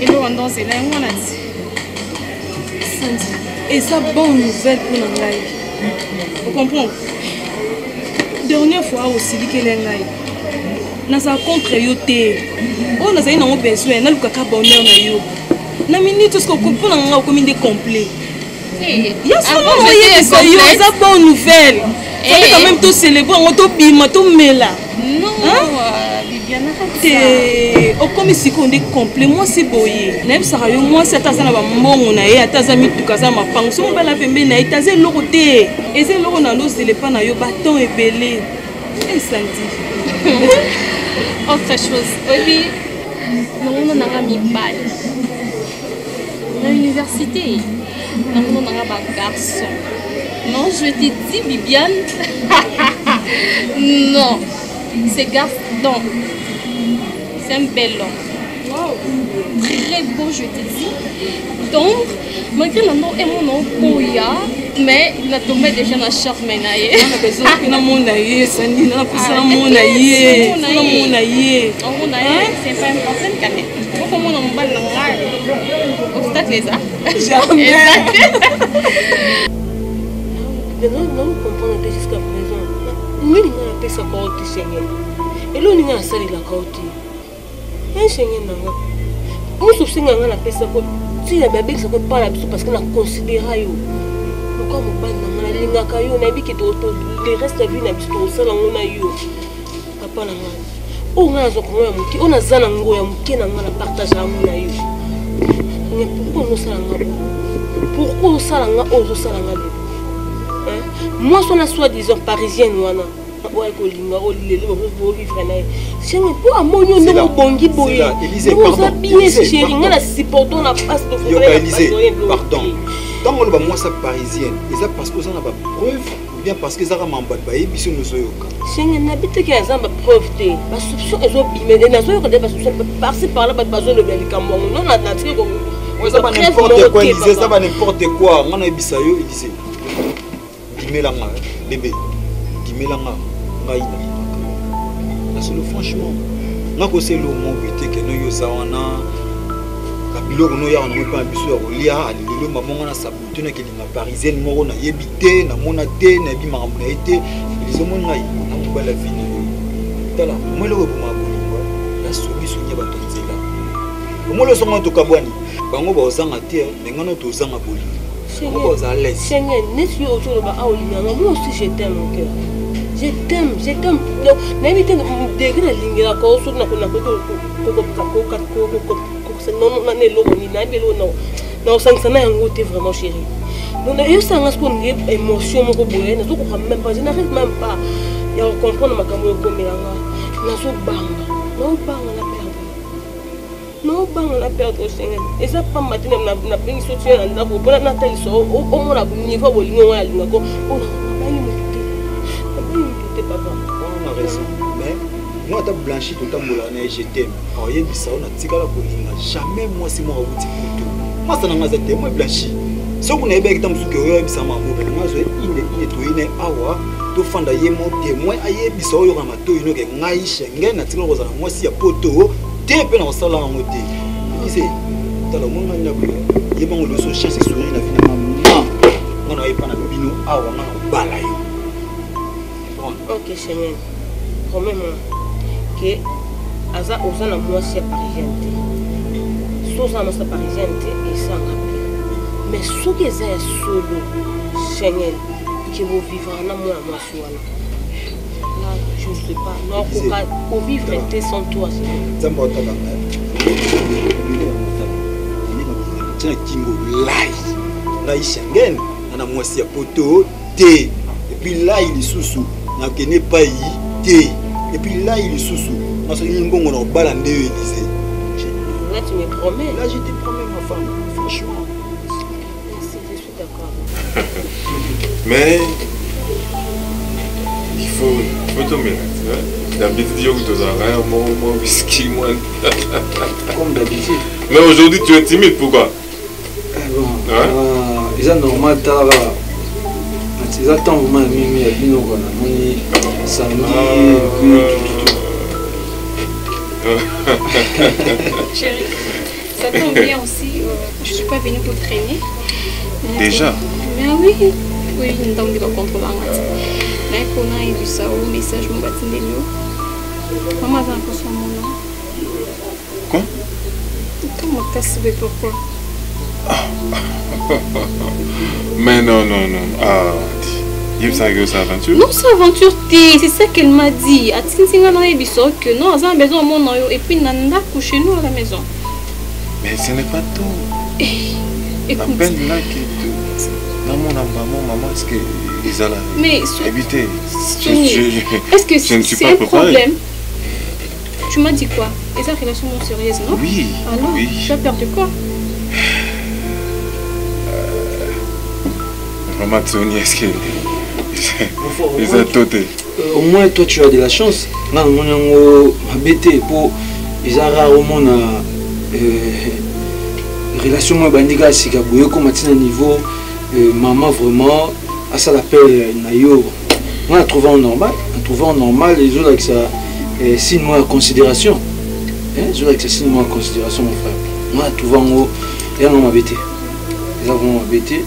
Et là, on danse là, on a dit. Et ça, bonne nouvelle pour nous. Vous comprenez? Dernière fois aussi, dit que les gens, nous avons contre yoté. On a besoin de nous bonheur na yo. Na minute ce qu'on comprend, on a comme des complets. Il y a ça bonne nouvelle. Il faut quand même tout célébrer, on tout bima, tout mela. Non, Bibiana. Au comme si on est complet, moi c'est boyé. Même ça a eu moi c'est à ça na ba mbongo na ye ataza mitukaza mapango. So mbala pembe na itaze loroté. Et c'est loro na nos célébrer na yo bâton et belé. Et Sandy. Autre chose. Oui, on a mis balle. À l'université, on a un garçon. Non, je te dis, Bibiane. Non, c'est garçon. Non, c'est un bel homme. Wow. Très beau, je te dis. Donc, malgré le nom et mon nom, mais il a tombé déjà dans la charme. On a besoin de mon aïe, Sandy, on a besoin de mon aïe. C'est pas un problème quand même. Pourquoi on a un bal dans le obstacle les a? Jamais. Non, comprendre jusqu'à présent. Nous, on a fait ça quand on est Schengen. Et là, on a salé la côte. Un Schengen, nous sommes fait ça si la bébé ne pas la parce qu'on a considéré. Pourquoi on va dans la ligne à Caillou, on a dit que le reste de la vie n'a pas au salon, on a eu. Papa n'a pas. On a Zanango et on a partagé à mon aïe. Pourquoi nous salons? Pourquoi nous salons aux salons? Moi, je suis soi-disant parisienne. Pardon. Tant on va moi ça parisienne, et ça parce que ça n'a pas preuve ou bien parce que ça va m'emballer biso nous soyoka. Schengen n'habite qu'il y a une preuve de la soupçon et mais les nations que des soupçons par-ci par-là pas besoin de le camon non la nature comme ça va n'importe quoi Élysée, ça va n'importe quoi on a bisayo Élysée. Dimelanga bébé Dimelanga ngaïna. Là c'est le franchement. Nga ko c'est le mot que que nous yo sawana biloko no ya on pas biso ya kolia alilo maman na sabuto na kelinga parisienne moko na yebite na mona te na bi makambo na ete biso mona ngai na mbala vini tala moi le ko ma bolingo la sobiso nya bato nzela moi le songo to kabwani bango ba ozanga te ngano to ozanga bolingo bango ba oza l'aise Schengen nesi yo to ba aolinga moi aussi je t'aime mon cœur je t'aime donc na éviter degré la ligne la ko so na ko non non non ça vraiment chérie donc il y a ça une émotion mon boye na to même pas je n'arrive même pas à comprendre ma caméra comme là na so banga la perdre et ça pas matin na bien sortir na pour na tel so au moins la niveau bolingo ya linga ko on papa on a raison mais moi t'as blanchi tout le temps je t'aime oh il ça on a tika la bolinga jamais moi c'est moi au petit poto moi ça n'a pas été moi blanchi ce qu'on est bien que t'as que yo bisa ma mobile moi je il to ine awa to fanda ye mo témoin aye bisa yo ka mato ino ke ngai Schengen na tika ko za moi si ya poto te pe na sala ngo te c'est dans le monde na blo ye bango le so chance sourire na finalement non on a pas na bino awa na bala yo ok Schengen promets-moi que aza ozana mwasi parisienne soza mwasi parisienne et ça mais ce que ça solo Schengen que vous vivre na mwasi wana là je ne sais pas non pour vivre était sans toi ça m'a ta banga tiens kingo lai Schengen na mwasi ya poto te et puis là il est sous na kene pas yi te et puis là il est sous parce que ngongo na balande Élysée là tu me promets là je te promets ma femme franchement merci je suis d'accord mais il faut tomber d'habitude yo to za rien mon whisky moi comme d'habitude mais aujourd'hui tu es timide pourquoi ils ont normal tara ils attendent vraiment mimi ya bino kana moni samedi Chérie, ça tombe bien aussi. Je suis pas venue pour traîner. Déjà? Mais oui, nous avons dit qu'on contrôle la matin. Là, on a eu ça au message, mon bâtiment de l'eau. Maman a encore son nom. Quoi? Comment t'as sauvé pourquoi? Mais non. Ah, c'est aventure? Non, c'est aventure, c'est ça qu'elle m'a dit. À Tinsinga, on a dit que non, on a besoin de mon noyau et puis on a couché nous à la maison. Mais ce n'est pas tout. Écoute. À peine là que maman, est-ce qu'il y Mais évitez. Est-ce que c'est un problème? Tu m'as dit quoi? Et sa relation est sérieuse, non? Oui. Alors, tu as peur de quoi? Maman Tony, est-ce que... Ils ont toté. Au moins, toi, tu as de la chance. Là, on a embêté pour... Ils ont rarement relation moi bandiga sika boye comme à niveau maman vraiment à ça l'appelle nayo. On a trouvé en normal, les autres avec ça signe moi en considération. Les autres avec ça signe moi en considération mon frère. On a trouvé en haut et on m'a bêté. Ils avons bêté.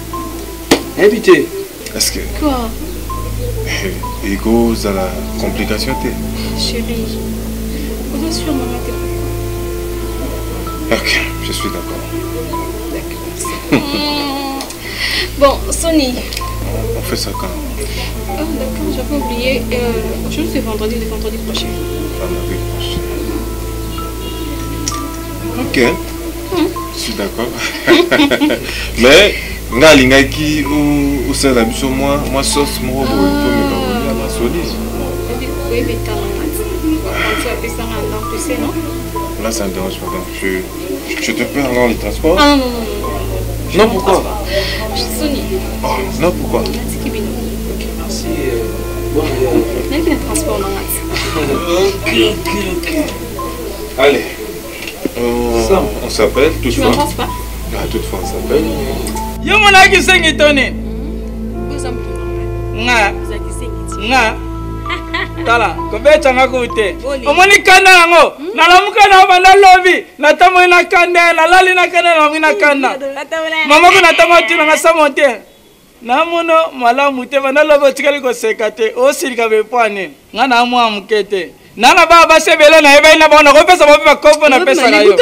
Invité. Est-ce que quoi? Ego ça la complication t'es. Chérie. Vous êtes sûr maman t'es. Ok, je suis d'accord. Bon, Sonny. On fait ça quand? Oh, d'accord, j'avais oublié. Aujourd'hui, c'est vendredi prochain. Vendredi prochain. Ok. Je suis d'accord. Mais, ngalinga qui ou c'est la mission moi sauce moi ma solide. Oui, mais t'as non? Là, ça me dérange pas. Je te paie alors le transport? Ah non. Non, pourquoi? Sonny. Oh, non, pourquoi? Ok, merci. Bon, il y a le transport dans Ok. Allez. On s'appelle toutefois. Tu m'embrasses pas? Ah, toutefois, on s'appelle. Yo mon aki sengi toni. Nga. Tala, kobecha ngakute. Omoni kanda nango. Nalamuka na banda lobby. Natamo ina kanda, nalali na kanda na mina kanda. Mama ko natamo tina ngasa monte. Namuno malamu te banda lobby tikali ko sekate. O sirika be pane. Nga na mu amukete. Nana baba sebele na ebe na bona ko pesa bobe ko na pesa na yo.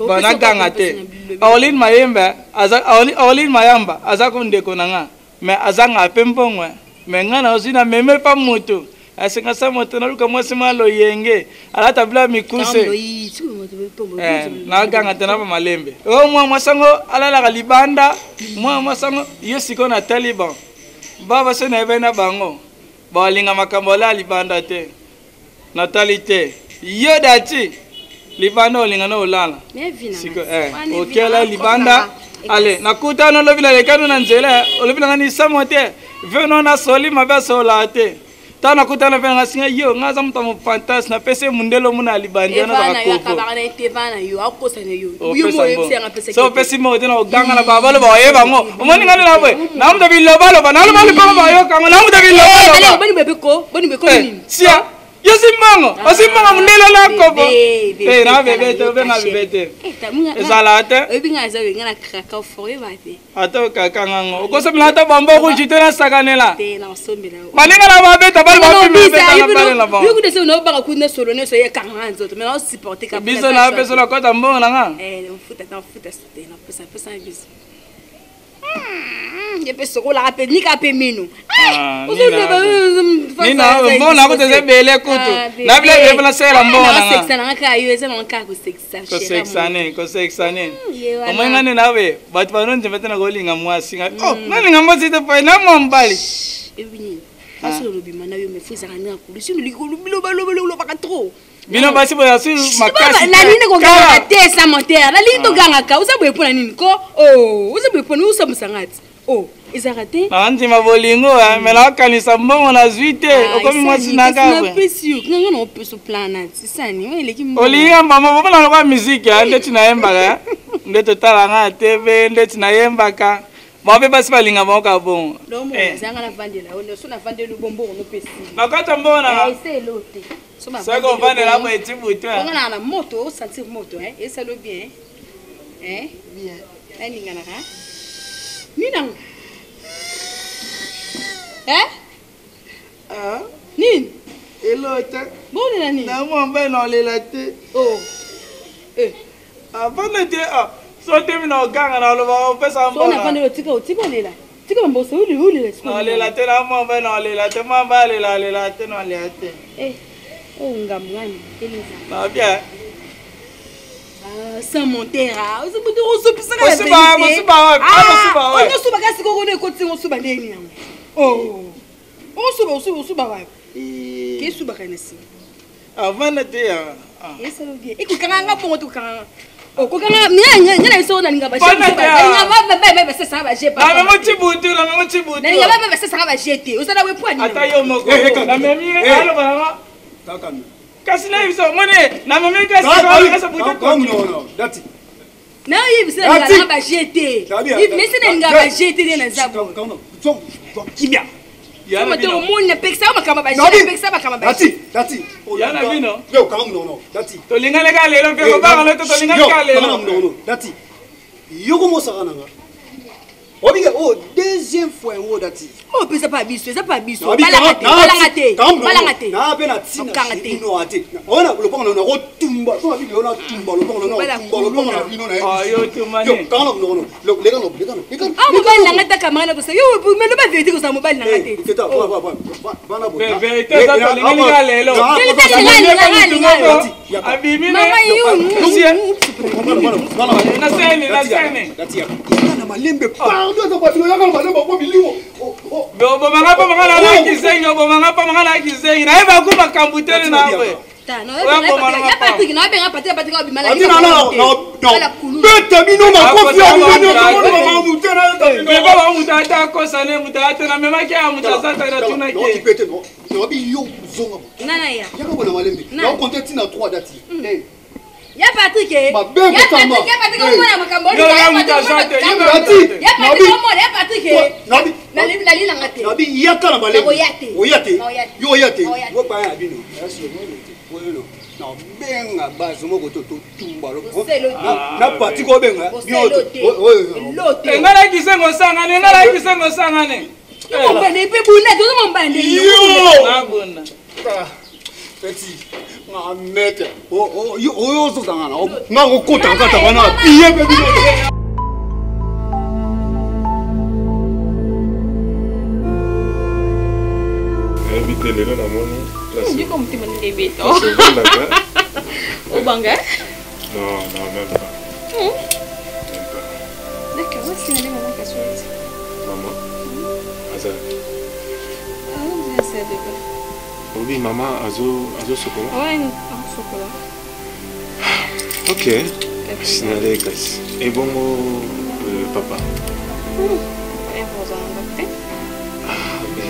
Bana ganga te. Aolin mayemba, aolin mayamba, azako ndeko nanga. Me azanga pembongwe. Me ngana osina meme pa mutu. Asinga sa moto na luka mwasi malo yenge. Alata bila mikuse. Na ganga tena pa malembe. O mwasango alala ka libanda. Mwasango yo siko na Taliban. Baba se na ebe na bango. Ba linga makambo la libanda te. Natalité. Yo dati. Libanda olinga no olala. Siko okela libanda. Allez, nakuta no lobila lekano na nzela. Olobila ngani samote. Veno na soli mabe solate. Ta nakuta na venga singa yo ngaza mtamu fantas na pese mundelo muna libandia na bakoko. So pese mo tena oganga na baba lo baye bango. Omoni ngani na bwe. Na mda bilobalo ba na lo bali ba ba yo kango na mda bilobalo. Bani bebeko nini? Sia. Yo simbango, osimbango mundelo la kobo. Na bebete, obenga bebete. Ezalate. Obinga zawe ngana kaka foye bate. Ato kaka ngango. Okosa mlata bambo ko jitena sakanela. Te na sombela. Maninga na babeta bali ba bebeta na bale la ba. Yo kudese no ba ku ne solo ne so ye kanga nzoto, mais on supporter ka. Biso na peso la kota mbongo na nga. Mfuta sote na pesa biso. Je peux se rouler à peine, ni qu'à peine mino. Nina, bon, on a côté belle couteau. La blague est placée la bonne. C'est un cas, c'est un cas que c'est ça. Au moins, on est là, mais tu vas nous mettre un rolling à moi. Oh, non, non, moi, c'est pas un homme bali. Et oui, parce que le bimana, me fait ça à un coup. Si nous le pas trop. Bino basi boya su makasi. La ligne ko ganga te sa moteur. La ligne to ganga ka. Usa boye pona nini ko? Oh, usa boye pona usa musangati. Oh, izarate. Na nti mabolingo mais la kanisa mbongo na zuite. Okomi mwasi naka. Na pesi. Nganga no peso planat. C'est ni wele ki mbo. Olinga mama bana kwa musique ande tinayemba ka. Nde totala nga TV nde tinayemba ka. Mabe basi balinga boka bon. Zanga na vandela. On so na vandela bombo no pesi. Nakata mbona. C'est l'autre. C'est qu'on va là pour être bouton. On a la moto, sentir moto, hein, et ça le bien. Hein? Bien. Un ningana, hein? Ninang. Hein? Ah? Nin. Et l'autre? Bon, nani? Non, moi, ben, non, les latés. Oh. Avant de dire, ah, sautez, mais non, gang, on fait ça en bon. On a vendu le ticket, on est là. Ticket, on bosse, où les non, les latés, là, moi, ben, non, les latés, moi, ben, les latés, non, les latés. Eh. Oh, ngamwani, Elisa. Ah, bien. Ah, sans monter, ah. Vous avez dit, on se pisse à la vérité. On se bat, ouais. Ah, on se bat, on se bat, on se bat, Oh. Usuba wapi? Kesuba kanesi. Avana te ya. Yes, okay. Ikukanga bongo tukanga. Oh, kokanga nyana iso na ninga baje. Ninga ba sesa ba je pa. Na memo chibutu. Ninga ba sesa ba jete. Usana we pwani. Ata yo moko. Na memi alo ba. Kaka. Kasina iso mone na memi kasa butu. No. That's it. Na yibi sina ninga ba jete. Yibi nesina ninga ba jete na zabu. Kibia. Yana bino. Mona peksa makama ba jete. Peksa makama ba. That's it. Yana bino. Yo, kama no. That's it. To lingale ka lelo pe ko ba ngalo to lingale ka lelo. No. That's it. Yo como sakana nga. Obiga deuxième fois en haut dati. Oh pesa pas biso, ça pas biso. Balangate. Na pena tsina. Ino ate. Ona lo pongo na rotumba. To abi lo na tumba lo pongo na ino na. Ayo tumane. Yo kana no. Le kana. Ah mobile na ngata kamana ko sa. Yo me lo ba vérité ko sa mobile na ngate. C'est ça. Bana bo. Vérité ça to lingale ka lelo. Abibi ne. Mama yu. Na sene. Dati ya. Kana malembe pa. Ndio za patilo yako malembe kwa bilimo. Bo manga pa manga na kizenyo, bo manga pa manga na kizenyo. Na eba ku makambutele na we. No, ya Patrick, no benga Patrick ko bimala. No. Beta bino ma confia bino mutera. Beba wa mutata ko sane mutata na mema ke amutasata na tuna ke. No tipete no. No bi yo zonga. Nana ya. Yako bona malembe. Na contenti na 3 dati. Ya Patrick. Ya Patrick ko mona makambo. Ya mutasata. Ya Patrick. Na lila ngate. Na bi yaka na malembe. Oyate. Wo pa ya bino. Bueno, no benga bazo moko to tumba lo. Na pati ko benga. Lote. Ngala kisengo sangane. Mbane pe buna to mbande. Na buna. Petit. Na mete. Yo so sangana. Na ko kota kata bana. Piye pe bino. Invité les na moni. Je comme tu m'as dit bêta. Au banga? Non, même pas. D'accord, moi c'est une maman qui a choisi. Maman? Azal. Ah, on dirait c'est bébé. Oui, maman, azo chocolat. Ouais, un chocolat. Ok. Sinale kasi. Et bon, papa. Et vous en adoptez?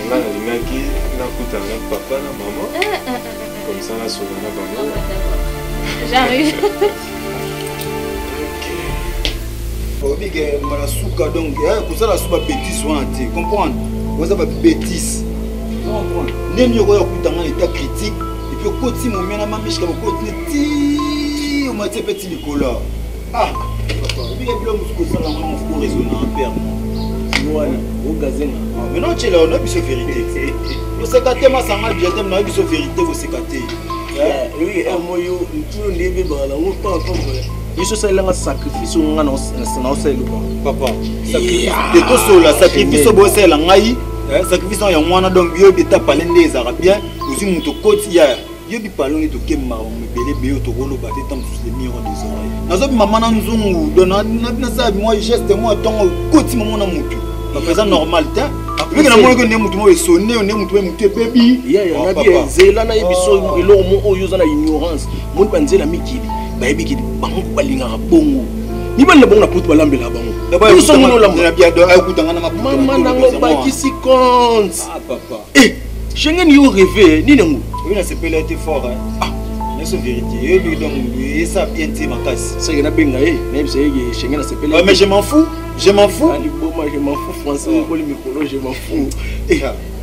Nga nalingaki nakutana papa na maman comme ça nasola na bango. J'arrive. Obige malasuka donc kozala suba bêtise wana te comprendre oza ba bêtise comprendre neni yoko ya kutanga état critique et puis okoti momena mamishika okoti ti o mate petit Nicolas papa obige bilo musukosala ngamo fko raisonner en père voilà au gazena maintenant tu là on a biso vérité vous sécaté ma sanga bien tem na biso vérité vous sécaté oui moyo tout ndebe bala on pas comprendre iso sailanga sacrifice nga na oselo papa sacrifice de to sola sacrifice bo sela ngai sacrifice ya mwana donc bio beta palende ezara bien aussi muto koti ya yobi palongi to kemma mebele beyo to kolo baté tam sous les miroirs des oreilles nazobi mama na nzungu dona na sa moi geste moi tongo koti mama na mutu papa ça normal ta après que na mona que ne mutu mo sonné ne mutu baby ya na bien zela na yebiso elo mo oyo za na ignorance mon banzela mikili bayebi kidi bango balingaka bongo ni bana bongo na putu balambela bango tout songo la na bien do akutanga na maputu mama nango bakisi compte papa Schengen yo rêvé ni nango oui na sepela était fort mais c'est vérité et donc et ça bien te makasi c'est que na benga na biso yé Schengen na sepela mais je m'en fous ali boma je m'en fous français ko li mikolo je m'en fous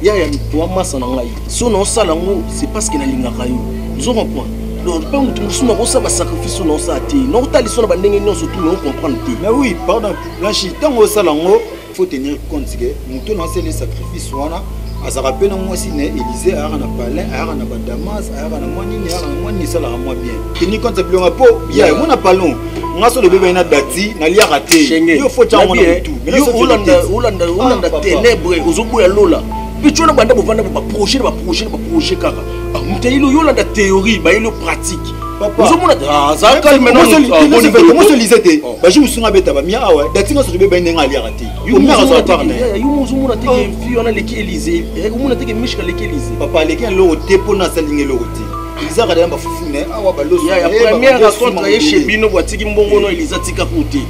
ya toi masa na ngai so na osala ngo c'est parce que na lingaka yo zo comprendre donc pas mutu musuna ko sa ba sacrifice na osa te no tali so na bandenge nyonso tout on comprendre te mais oui pardon blanchi tango osala ngo faut tenir compte que mutu na osala sacrifice wana azara pe na mwasi na Élysée ara na palais ara na badamas ara na mwani ni ara na mwani sala moi bien tenir compte bilonga po bien moi na palon ngaso le bébé na dati na lia raté yo faut tango na tout yo ulanda ténèbres ozoboya lola pichona banda bovanda ba projet kaka mutayilo yo landa théorie ba yelo pratique Papa. Ça calme maintenant. Moi je lisais des. Bah je me suis rabeta ba mia ouais. Datinga so bebe ndenga ali arati. Yo mera so parne. Yo muzumuna te fi ona leki Élysée. E kumuna te mishka leki Élysée. Papa leki lo tepo na salinge lo ti. Ils arrêtent d'amba fufune awa baloso. Ya première rencontre ye chez bino watiki mbongo no Elisa tika kuti.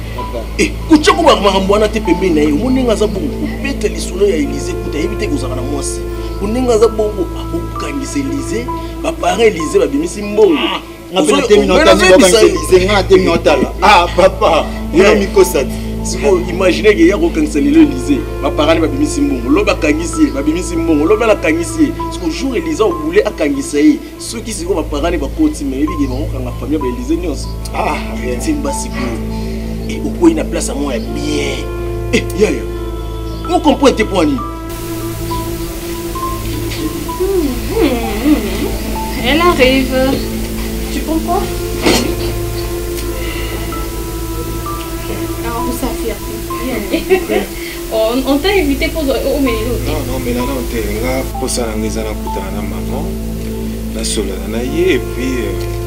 Eh kucha ko ba mambwana te pembe na yo. Moninga za bongo. Pete lisuno ya Élysée kuta yebite kozaka na mwasi. Moninga za bongo akokangisa Élysée. Ba parents Élysée ba bimisi mbongo. Ah papa, imaginez que y a aucun Élysée. Ma parole va bimisi mbongo, loba kangisi, va bimisi mbongo, loba la kangisi. Parce que jour Élysée on voulait à kangisi. Ceux qui sont ma parole va continuer, mais ils vont quand la famille va Élysée nyos. Ah, c'est basique. Et au point une place à moi bien. Eh, ya. On comprend tes points. Elle arrive. Tu comprends? Alors, vous savez, on t'a invité pour au Ménino. Non, mais là, on t'a pour ça, on est à la maman, la sola, et puis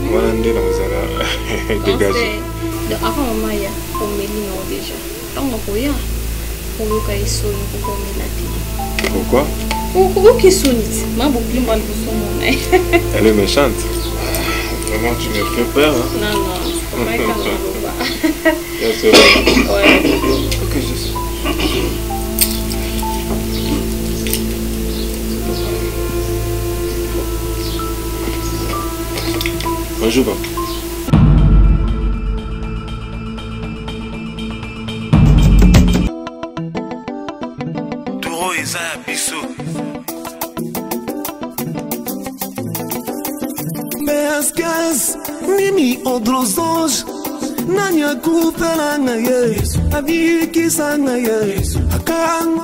voilà, on est dans la dégagé. Avant, on m'a dit au Ménino déjà. Tant qu'on peut y aller, on va y sonner pour Ménino. Pourquoi? Pourquoi qu'il sonne? Ma boucle, moi, elle est méchante. Vraiment, tu me fais peur, hein? Non, c'est pas comme ça. C'est vrai. Ouais. Ok, je sais. Bonjour, papa. Toro eza ya biso. Mescas, Mimi Odrosange, Nanya Kupelanga, Abiki Sanga, Akang.